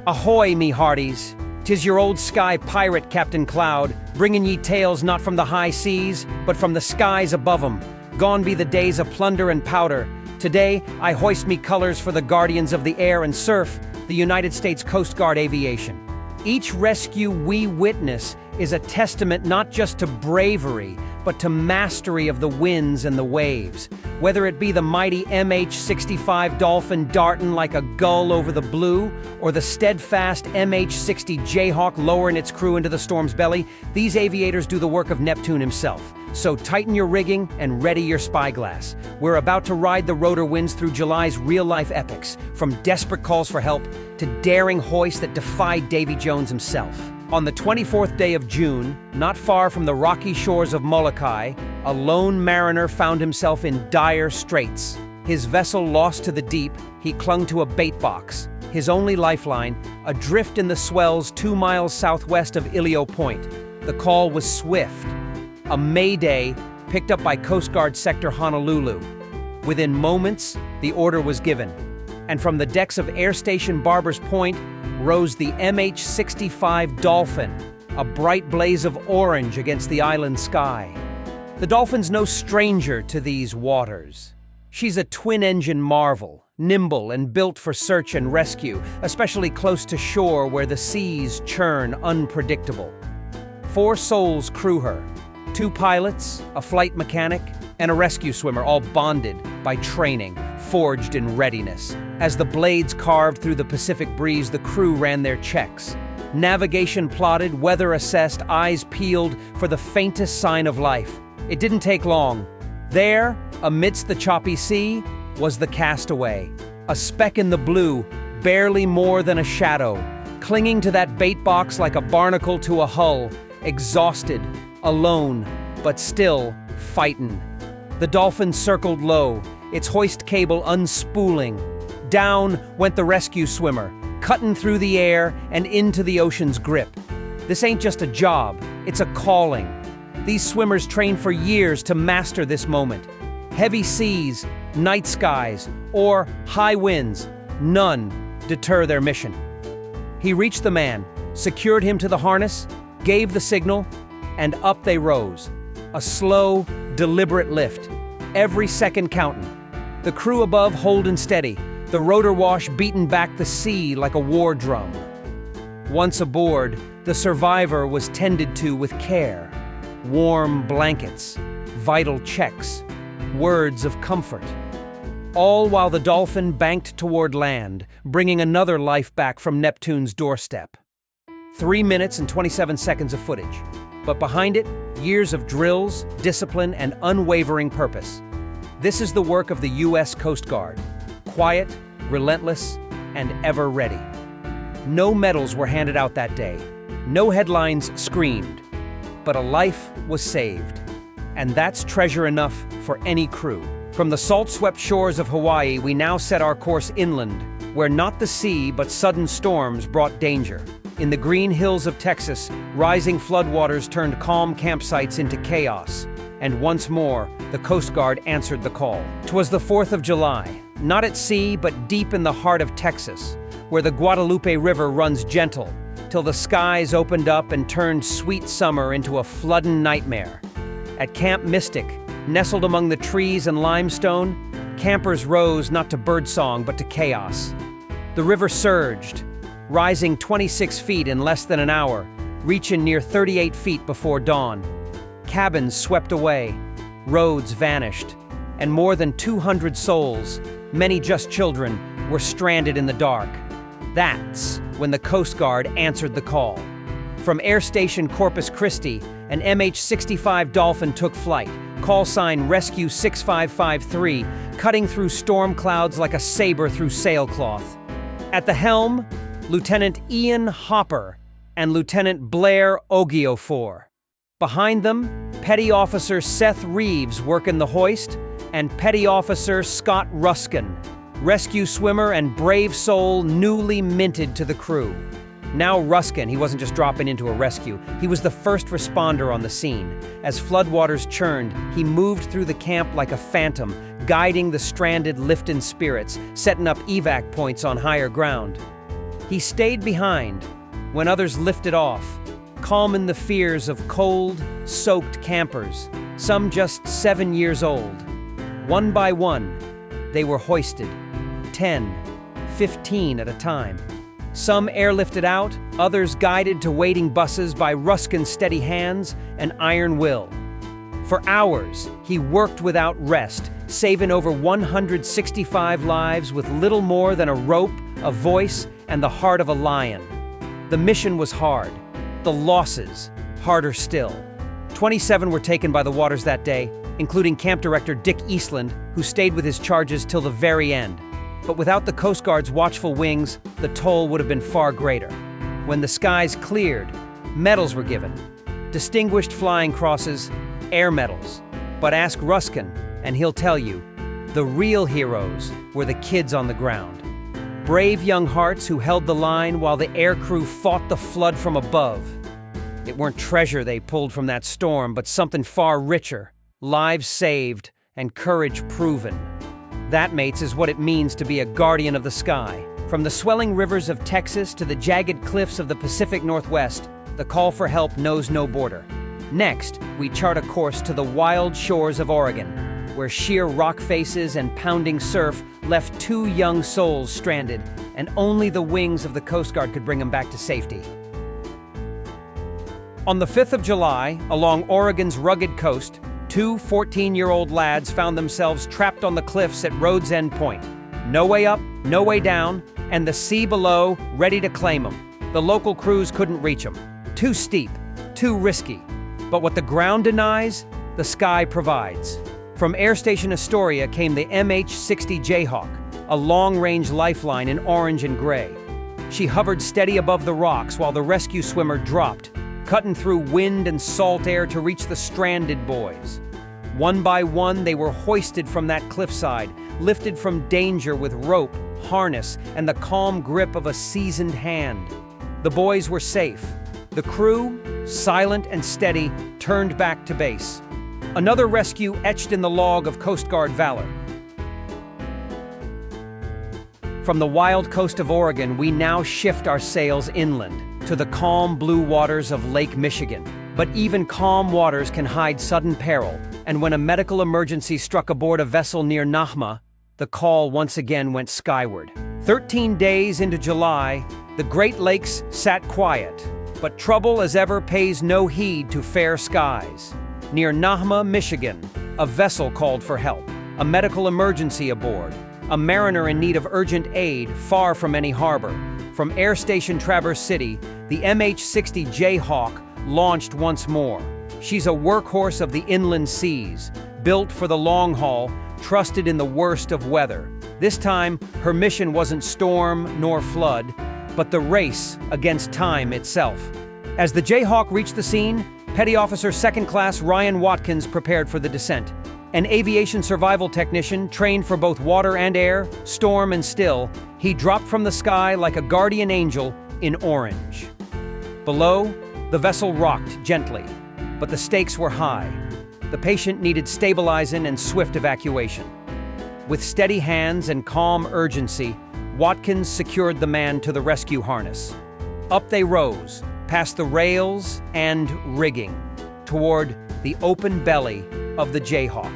Ahoy, me hearties! 'Tis your old sky pirate, Captain Cloud, bringing ye tales not from the high seas, but from the skies above 'em. Gone be the days of plunder and powder. Today, I hoist me colors for the guardians of the air and surf, the United States Coast Guard Aviation. Each rescue we witness is a testament not just to bravery, but to mastery of the winds and the waves. Whether it be the mighty MH-65 Dolphin darting like a gull over the blue, or the steadfast MH-60 Jayhawk lowering its crew into the storm's belly, these aviators do the work of Neptune himself. So tighten your rigging and ready your spyglass. We're about to ride the rotor winds through July's real-life epics, from desperate calls for help to daring hoists that defied Davy Jones himself. On the 24th day of June, not far from the rocky shores of Molokai, a lone mariner found himself in dire straits. His vessel lost to the deep, he clung to a bait box. His only lifeline, adrift in the swells 2 miles southwest of Ilio Point. The call was swift. A mayday picked up by Coast Guard Sector Honolulu. Within moments, the order was given. And from the decks of Air Station Barbers Point rose the MH-65 Dolphin, a bright blaze of orange against the island sky. The Dolphin's no stranger to these waters. She's a twin-engine marvel, nimble and built for search and rescue, especially close to shore where the seas churn unpredictable. 4 souls crew her: 2 pilots, a flight mechanic, and a rescue swimmer, all bonded by training, forged in readiness. As the blades carved through the Pacific breeze, the crew ran their checks. Navigation plotted, weather assessed, eyes peeled for the faintest sign of life. It didn't take long. There, amidst the choppy sea, was the castaway. A speck in the blue, barely more than a shadow, clinging to that bait box like a barnacle to a hull, exhausted, alone, but still fightin'. The Dolphin circled low, its hoist cable unspooling. Down went the rescue swimmer, cutting through the air and into the ocean's grip. This ain't just a job, it's a calling. These swimmers train for years to master this moment. Heavy seas, night skies, or high winds, none deter their mission. He reached the man, secured him to the harness, gave the signal, and up they rose. A slow, deliberate lift, every second counting. The crew above holding steady, the rotor wash beating back the sea like a war drum. Once aboard, the survivor was tended to with care. Warm blankets, vital checks, words of comfort. All while the Dolphin banked toward land, bringing another life back from Neptune's doorstep. 3 minutes and 27 seconds of footage. But behind it, years of drills, discipline, and unwavering purpose. This is the work of the U.S. Coast Guard. Quiet, relentless, and ever ready. No medals were handed out that day. No headlines screamed. But a life was saved. And that's treasure enough for any crew. From the salt-swept shores of Hawaii, we now set our course inland, where not the sea but sudden storms brought danger. In the green hills of Texas, rising floodwaters turned calm campsites into chaos. And once more, the Coast Guard answered the call. 'Twas the 4th of July, not at sea, but deep in the heart of Texas, where the Guadalupe River runs gentle, till the skies opened up and turned sweet summer into a flooding nightmare. At Camp Mystic, nestled among the trees and limestone, campers rose not to birdsong, but to chaos. The river surged, rising 26 feet in less than an hour, reaching near 38 feet before dawn. Cabins swept away, roads vanished, and more than 200 souls, many just children, were stranded in the dark. That's when the Coast Guard answered the call. From Air Station Corpus Christi, an MH-65 Dolphin took flight, call sign Rescue 6553, cutting through storm clouds like a saber through sailcloth. At the helm, Lieutenant Ian Hopper and Lieutenant Blair Ogiofor. Behind them, Petty Officer Seth Reeves working the hoist, and Petty Officer Scott Ruskin, rescue swimmer and brave soul newly minted to the crew. Now Ruskin, he wasn't just dropping into a rescue, he was the first responder on the scene. As floodwaters churned, he moved through the camp like a phantom, guiding the stranded Lifton spirits, setting up evac points on higher ground. He stayed behind when others lifted off, calming the fears of cold, soaked campers, some just 7 years old. One by one, they were hoisted, 10, 15 at a time. Some airlifted out, others guided to waiting buses by Ruskin's steady hands and iron will. For hours, he worked without rest, saving over 165 lives with little more than a rope, a voice, and the heart of a lion. The mission was hard. The losses, harder still. 27 were taken by the waters that day, including Camp Director Dick Eastland, who stayed with his charges till the very end. But without the Coast Guard's watchful wings, the toll would have been far greater. When the skies cleared, medals were given. Distinguished flying crosses, air medals. But ask Ruskin, and he'll tell you, the real heroes were the kids on the ground. Brave young hearts who held the line while the aircrew fought the flood from above. It weren't treasure they pulled from that storm, but something far richer. Lives saved and courage proven. That, mates, is what it means to be a guardian of the sky. From the swelling rivers of Texas to the jagged cliffs of the Pacific Northwest, the call for help knows no border. Next, we chart a course to the wild shores of Oregon, where sheer rock faces and pounding surf left 2 young souls stranded, and only the wings of the Coast Guard could bring them back to safety. On the 5th of July, along Oregon's rugged coast, 2 14-year-old lads found themselves trapped on the cliffs at Road's End Point. No way up, no way down, and the sea below ready to claim them. The local crews couldn't reach them. Too steep, too risky. But what the ground denies, the sky provides. From Air Station Astoria came the MH-60 Jayhawk, a long-range lifeline in orange and gray. She hovered steady above the rocks while the rescue swimmer dropped, cutting through wind and salt air to reach the stranded boys. One by one, they were hoisted from that cliffside, lifted from danger with rope, harness, and the calm grip of a seasoned hand. The boys were safe. The crew, silent and steady, turned back to base. Another rescue etched in the log of Coast Guard valor. From the wild coast of Oregon, we now shift our sails inland to the calm blue waters of Lake Michigan. But even calm waters can hide sudden peril, and when a medical emergency struck aboard a vessel near Nahma, the call once again went skyward. 13 days into July, the Great Lakes sat quiet, but trouble as ever pays no heed to fair skies. Near Nahma, Michigan, a vessel called for help, a medical emergency aboard, a mariner in need of urgent aid far from any harbor. From Air Station Traverse City, the MH-60 Jayhawk launched once more. She's a workhorse of the inland seas, built for the long haul, trusted in the worst of weather. This time, her mission wasn't storm nor flood, but the race against time itself. As the Jayhawk reached the scene, Petty Officer Second Class Ryan Watkins prepared for the descent. An aviation survival technician trained for both water and air, storm and still, he dropped from the sky like a guardian angel in orange. Below, the vessel rocked gently, but the stakes were high. The patient needed stabilizing and swift evacuation. With steady hands and calm urgency, Watkins secured the man to the rescue harness. Up they rose, past the rails and rigging, toward the open belly of the Jayhawk.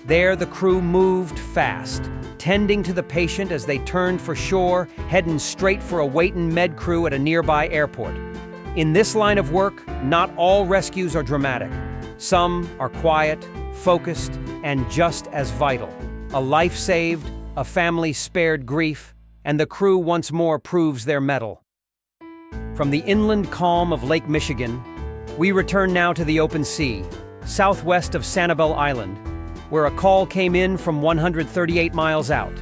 There, the crew moved fast, tending to the patient as they turned for shore, heading straight for a waiting med crew at a nearby airport. In this line of work, not all rescues are dramatic. Some are quiet, focused, and just as vital. A life saved, a family spared grief, and the crew once more proves their mettle. From the inland calm of Lake Michigan, we return now to the open sea, southwest of Sanibel Island, where a call came in from 138 miles out.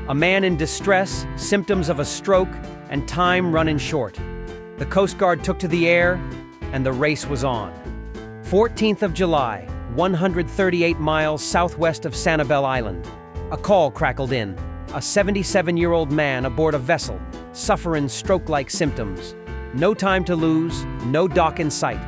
A man in distress, symptoms of a stroke, and time running short. The Coast Guard took to the air, and the race was on. 14th of July, 138 miles southwest of Sanibel Island. A call crackled in. A 77-year-old man aboard a vessel, suffering stroke-like symptoms. No time to lose, no dock in sight.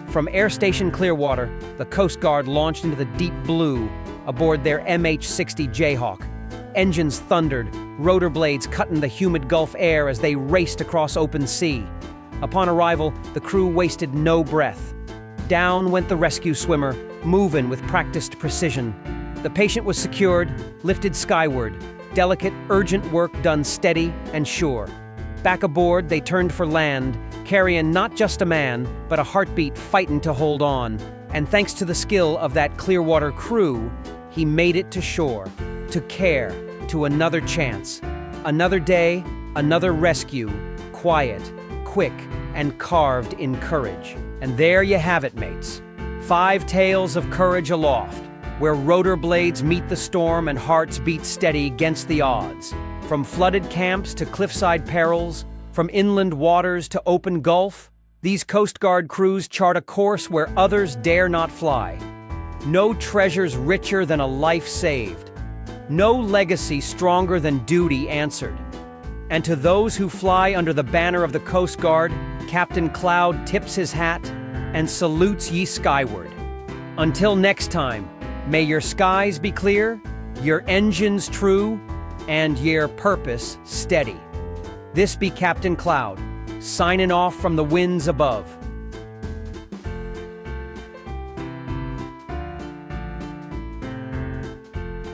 From Air Station Clearwater, the Coast Guard launched into the deep blue aboard their MH-60 Jayhawk. Engines thundered, rotor blades cutting the humid Gulf air as they raced across open sea. Upon arrival, the crew wasted no breath. Down went the rescue swimmer, moving with practiced precision. The patient was secured, lifted skyward, delicate, urgent work done steady and sure. Back aboard, they turned for land, carrying not just a man, but a heartbeat fighting to hold on. And thanks to the skill of that Clearwater crew, he made it to shore, to care, to another chance. Another day, another rescue, quiet, quick, and carved in courage. And there you have it, mates. 5 tales of courage aloft, where rotor blades meet the storm and hearts beat steady against the odds. From flooded camps to cliffside perils, from inland waters to open Gulf, these Coast Guard crews chart a course where others dare not fly. No treasures richer than a life saved. No legacy stronger than duty answered. And to those who fly under the banner of the Coast Guard, Captain Cloud tips his hat and salutes ye skyward. Until next time, may your skies be clear, your engines true, and your purpose steady. This be Captain Cloud, signing off from the winds above.